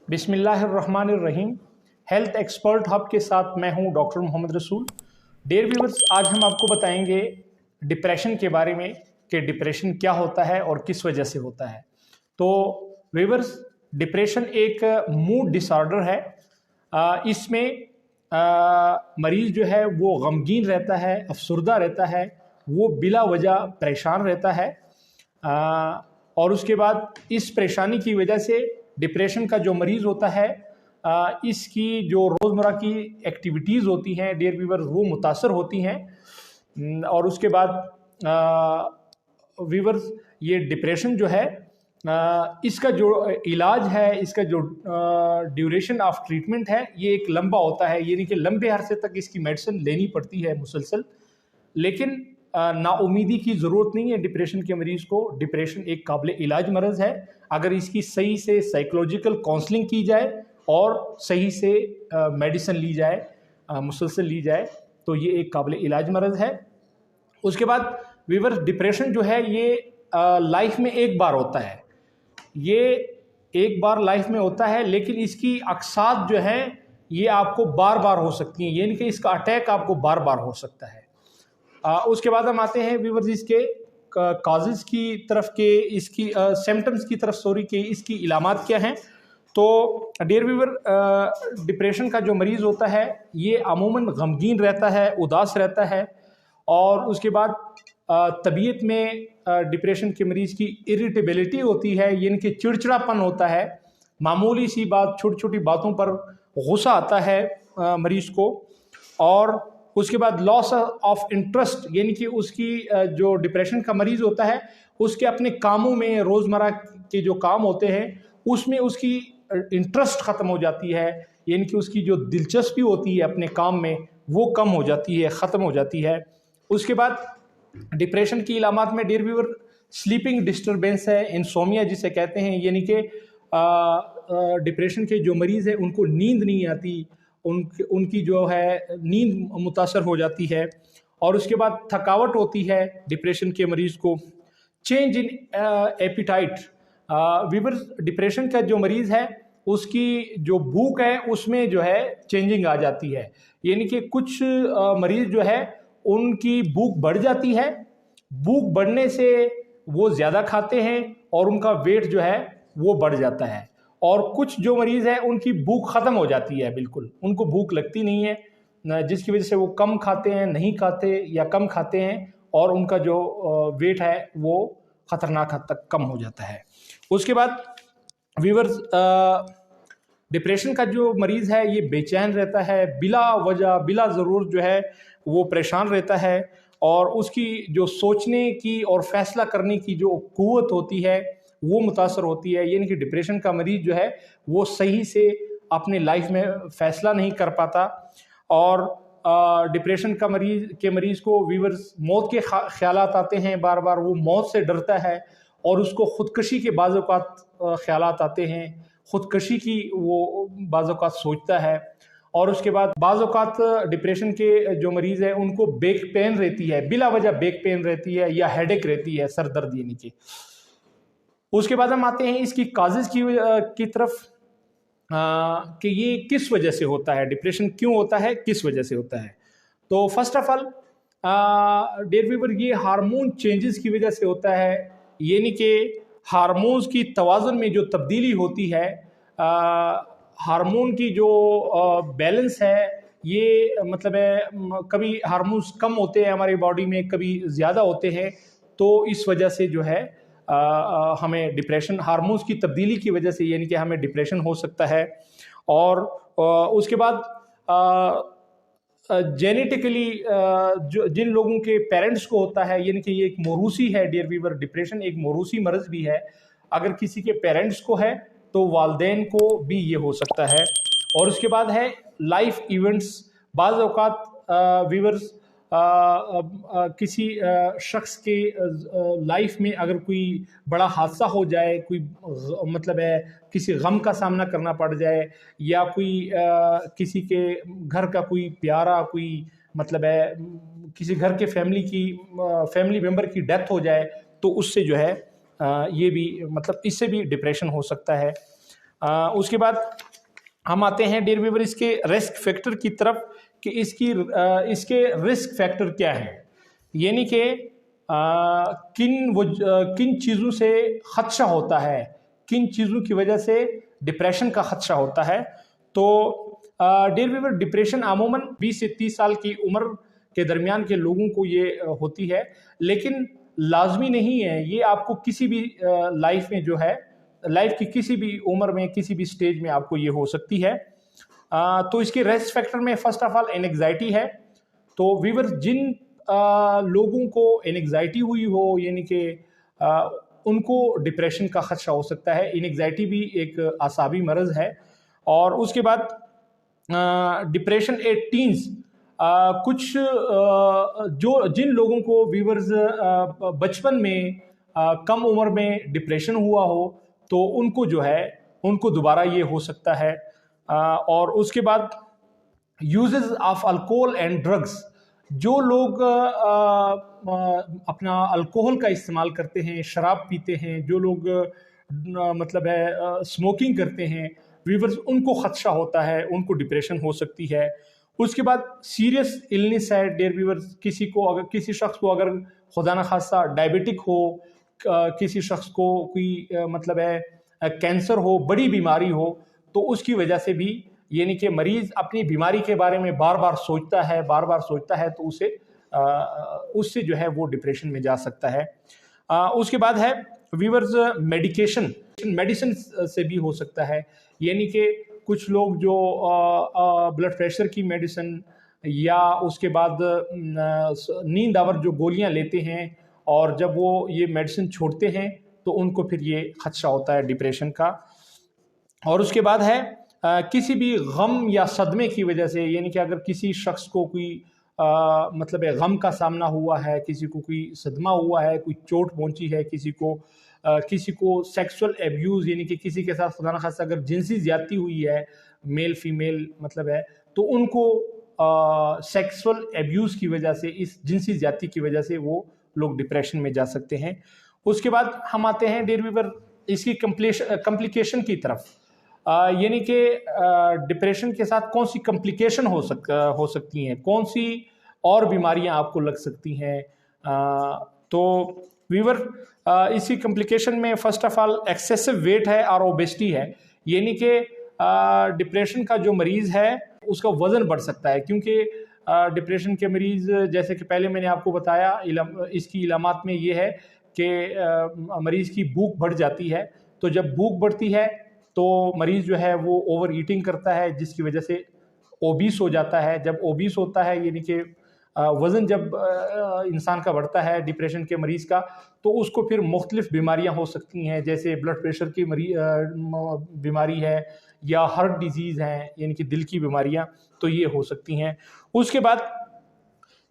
बिस्मिल्लाहिर्रहमानिर्रहीम। Health expert hub के साथ मैं हूं डॉक्टर मोहम्मद रसूल। डियर व्यूअर्स, आज हम आपको बताएंगे डिप्रेशन के बारे में कि डिप्रेशन क्या होता है और किस वजह से होता है। तो व्यूअर्स, डिप्रेशन एक मूड डिसऑर्डर है। इसमें मरीज़ जो है वो गमगीन रहता है, अफसरदा रहता है, वो बिला वजह परेशान रहता है। और उसके बाद इस परेशानी की वजह से डिप्रेशन का जो मरीज़ होता है इसकी जो रोज़मर्रा की एक्टिविटीज़ होती हैं डियर व्यूअर्स वो मुतासर होती हैं। और उसके बाद व्यूअर्स, ये डिप्रेशन जो है इसका जो इलाज है, इसका जो ड्यूरेशन ऑफ ट्रीटमेंट है, ये एक लंबा होता है, यानी कि लंबे अरसे तक इसकी मेडिसिन लेनी पड़ती है मुसलसल। लेकिन नाउमीदी की ज़रूरत नहीं है डिप्रेशन के मरीज़ को। डिप्रेशन एक काबिल इलाज मरज़ है। अगर इसकी सही से साइकोलॉजिकल काउंसलिंग की जाए और सही से मेडिसिन ली जाए, मुसलसल ली जाए, तो ये एक काबिल इलाज मरज़ है। उसके बाद व्यूअर्स, डिप्रेशन जो है ये लाइफ में एक बार होता है, ये एक बार लाइफ में होता है, लेकिन इसकी अक्सार जो है ये आपको बार बार हो सकती हैं, यानी कि इसका अटैक आपको बार बार हो सकता है। उसके बाद हम आते हैं व्यूअर्स इसके काजेज़ की तरफ के, इसकी सिम्टम्स की तरफ, सॉरी, कि इसकी इलामात क्या हैं। तो डियर व्यूअर, डिप्रेशन का जो मरीज़ होता है ये अमूमन गमगीन रहता है, उदास रहता है। और उसके बाद तबीयत में डिप्रेशन के मरीज़ की इरिटेबिलिटी होती है, यानी कि चिड़चिड़ापन होता है। मामूली सी बात, छोटी छोटी बातों पर गुस्सा आता है मरीज़ को। और उसके बाद लॉस ऑफ इंटरेस्ट, यानी कि उसकी जो डिप्रेशन का मरीज़ होता है उसके अपने कामों में, रोज़मर्रा के जो काम होते हैं उसमें उसकी इंटरेस्ट ख़त्म हो जाती है, यानी कि उसकी जो दिलचस्पी होती है अपने काम में वो कम हो जाती है, ख़त्म हो जाती है। उसके बाद डिप्रेशन की इलामात में डियर व्यूअर स्लीपिंग डिस्टर्बेंस है, इंसोमिया जिसे कहते हैं, यानी कि डिप्रेशन के जो मरीज़ हैं उनको नींद नहीं आती, उनकी जो है नींद मुतासर हो जाती है। और उसके बाद थकावट होती है डिप्रेशन के मरीज़ को। Change in appetite, viewers, depression का जो मरीज़ है उसकी जो भूख है उसमें जो है चेंजिंग आ जाती है, यानी कि कुछ मरीज़ जो है उनकी भूख बढ़ जाती है, भूख बढ़ने से वो ज़्यादा खाते हैं और उनका वेट जो है वो बढ़ जाता है। और कुछ जो मरीज़ है उनकी भूख ख़त्म हो जाती है, बिल्कुल उनको भूख लगती नहीं है, जिसकी वजह से वो कम खाते हैं, नहीं खाते या कम खाते हैं, और उनका जो वेट है वो ख़तरनाक हद तक कम हो जाता है। उसके बाद व्यूअर्स, डिप्रेशन का जो मरीज़ है ये बेचैन रहता है, बिला वजह, बिला ज़रूरत जो है वो परेशान रहता है। और उसकी जो सोचने की और फैसला करने की जो क़ुव्वत होती है वो मुतासर होती है, यानी कि डिप्रेशन का मरीज़ जो है वो सही से अपने लाइफ में फ़ैसला नहीं कर पाता। और डिप्रेशन का मरीज़ को व्यूअर्स मौत के ख़्यालात आते हैं, बार बार वो मौत से डरता है और उसको ख़ुदकशी के बाज़ औक़ात ख़्यालात आते हैं, ख़ुदकशी की वो बाज़ औक़ात सोचता है। और उसके बाद बाज़ औक़ात डिप्रेशन के जो मरीज़ हैं उनको बैक पेन रहती है, बिला वजह बैक पेन रहती है या हेडेक रहती है, सर दर्द यानी कि। उसके बाद हम आते हैं इसकी काजेज़ की तरफ, कि ये किस वजह से होता है, डिप्रेशन क्यों होता है, किस वजह से होता है। तो first of all dear viewer, ये हार्मोन चेंजेस की वजह से होता है, यानी कि हार्मोन्स की तवाज़ुन में जो तब्दीली होती है, हार्मोन की जो बैलेंस है, ये मतलब है कभी हार्मोन्स कम होते हैं हमारी बॉडी में, कभी ज़्यादा होते हैं, तो इस वजह से जो है हमें डिप्रेशन, हार्मोन्स की तब्दीली की वजह से, यानी कि हमें डिप्रेशन हो सकता है। और उसके बाद जेनेटिकली जो जिन लोगों के पेरेंट्स को होता है, यानी कि ये एक मौरूसी है डियर व्यूअर, डिप्रेशन एक मौरूसी मर्ज़ भी है। अगर किसी के पेरेंट्स को है तो वालदेन को भी ये हो सकता है। और उसके बाद है लाइफ इवेंट्स, बाज़ औक़ात व्यूअर्स किसी शख्स के लाइफ में अगर कोई बड़ा हादसा हो जाए, कोई मतलब है किसी गम का सामना करना पड़ जाए, या कोई किसी के घर का कोई प्यारा, कोई मतलब है किसी घर के फैमिली मेम्बर की डेथ हो जाए, तो उससे जो है ये भी मतलब इससे भी डिप्रेशन हो सकता है। उसके बाद हम आते हैं डियर व्यूअर इसके रिस्क फैक्टर की तरफ कि इसके रिस्क फैक्टर क्या है, यानी कि किन चीज़ों से खदशा होता है, किन चीज़ों की वजह से डिप्रेशन का खदशा होता है। तो डियर व्यूअर डिप्रेशन अमूमन 20 से 30 साल की उम्र के दरमियान के लोगों को ये होती है, लेकिन लाजमी नहीं है, ये आपको किसी भी लाइफ में जो है, लाइफ की किसी भी उम्र में किसी भी स्टेज में आपको ये हो सकती है। तो इसके रिस्क फैक्टर में फर्स्ट ऑफ ऑल एंग्जाइटी है। तो व्यूअर जिन लोगों को एंग्जाइटी हुई हो, यानी कि उनको डिप्रेशन का खदशा हो सकता है। एंग्जाइटी भी एक आसाबी मर्ज़ है। और उसके बाद डिप्रेशन एट टीन्स, कुछ जिन लोगों को व्यूअर्स बचपन में कम उम्र में डिप्रेशन हुआ हो, तो उनको जो है उनको दोबारा ये हो सकता है। और उसके बाद uses of alcohol and drugs, जो लोग अपना अल्कोहल का इस्तेमाल करते हैं, शराब पीते हैं, जो लोग मतलब है स्मोकिंग करते हैं, व्यूअर्स उनको खदशा होता है, उनको डिप्रेशन हो सकती है। उसके बाद सीरियस इलनेस है डियर व्यूअर्स, किसी शख्स को अगर खुदा न खास्ता डायबिटिक हो, किसी शख्स को कोई मतलब है कैंसर हो, बड़ी बीमारी हो, तो उसकी वजह से भी यानी कि मरीज़ अपनी बीमारी के बारे में बार बार सोचता है, तो उससे जो है वो डिप्रेशन में जा सकता है। उसके बाद है व्यूअर्स मेडिसिन से भी हो सकता है, यानी कि कुछ लोग जो ब्लड प्रेशर की मेडिसिन या उसके बाद नींद आवर जो गोलियां लेते हैं, और जब वो ये मेडिसिन छोड़ते हैं तो उनको फिर ये खदशा होता है डिप्रेशन का। और उसके बाद है किसी भी गम या सदमे की वजह से, यानी कि अगर किसी शख्स को कोई मतलब गम का सामना हुआ है, किसी को कोई सदमा हुआ है, कोई चोट पहुंची है, किसी को सेक्सुअल एब्यूज़, यानी कि किसी के साथ खुदा न खास्ता अगर जिनसी ज़्यादती हुई है, मेल फीमेल मतलब है, तो उनको सेक्सुअल एब्यूज़ की वजह से, इस जिनसी ज़्यादती की वजह से वो लोग डिप्रेशन में जा सकते हैं। उसके बाद हम आते हैं डियर व्यूअर इसकी कम्प्लिकेशन की तरफ, यानी कि डिप्रेशन के साथ कौन सी कम्प्लिकेशन हो सकती हैं, कौन सी और बीमारियां आपको लग सकती हैं। तो व्यूअर इसी कम्प्लिकेशन में first of all excessive wait है और ओबेसिटी है, यानी कि डिप्रेशन का जो मरीज़ है उसका वज़न बढ़ सकता है, क्योंकि डिप्रेशन के मरीज़, जैसे कि पहले मैंने आपको बताया, इसकी इलामात में ये है कि मरीज़ की भूख बढ़ जाती है। तो जब भूख बढ़ती है तो मरीज़ जो है वो ओवर ईटिंग करता है, जिसकी वजह से ओबीस हो जाता है। जब ओबीस होता है, यानी कि वज़न जब इंसान का बढ़ता है डिप्रेशन के मरीज़ का, तो उसको फिर मुख्तलिफ़ बीमारियां हो सकती हैं, जैसे ब्लड प्रेशर की बीमारी है या हार्ट डिजीज़ हैं, यानी कि दिल की बीमारियां, तो ये हो सकती हैं। उसके बाद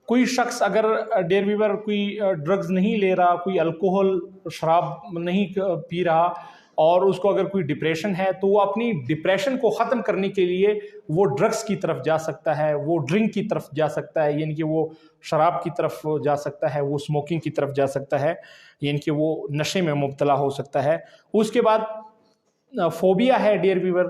कोई शख्स अगर डियर व्यूअर कोई ड्रग्स नहीं ले रहा, कोई अल्कोहल शराब नहीं पी रहा, और उसको अगर कोई डिप्रेशन है, तो वो अपनी डिप्रेशन को ख़त्म करने के लिए वो ड्रग्स की तरफ जा सकता है, वो ड्रिंक की तरफ जा सकता है, यानी कि वो शराब की तरफ जा सकता है, वो स्मोकिंग की तरफ जा सकता है, यानी कि वो नशे में मुब्तला हो सकता है। उसके बाद फोबिया है डियर व्यूअर,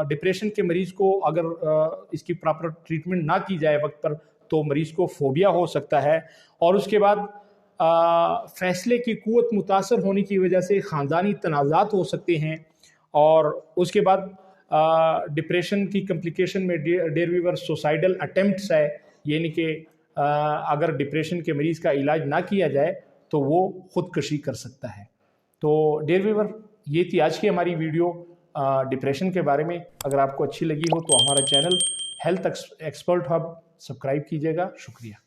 डिप्रेशन के मरीज़ को अगर इसकी प्रॉपर ट्रीटमेंट ना की जाए वक्त पर, तो मरीज़ को फोबिया हो सकता है। और उसके बाद फ़ैसले की क़ुव्वत मुतासर होने की वजह से ख़ानदानी तनाज़ात हो सकते हैं। और उसके बाद डिप्रेशन की कम्प्लिकेशन में डियर व्यूअर सुसाइडल अटेम्प्ट्स है, यानी कि अगर डिप्रेशन के मरीज़ का इलाज ना किया जाए तो वो ख़ुदकशी कर सकता है। तो डियर व्यूअर ये थी आज की हमारी वीडियो डिप्रेशन के बारे में। अगर आपको अच्छी लगी हो तो हमारा channel health expert hub subscribe कीजिएगा। शुक्रिया।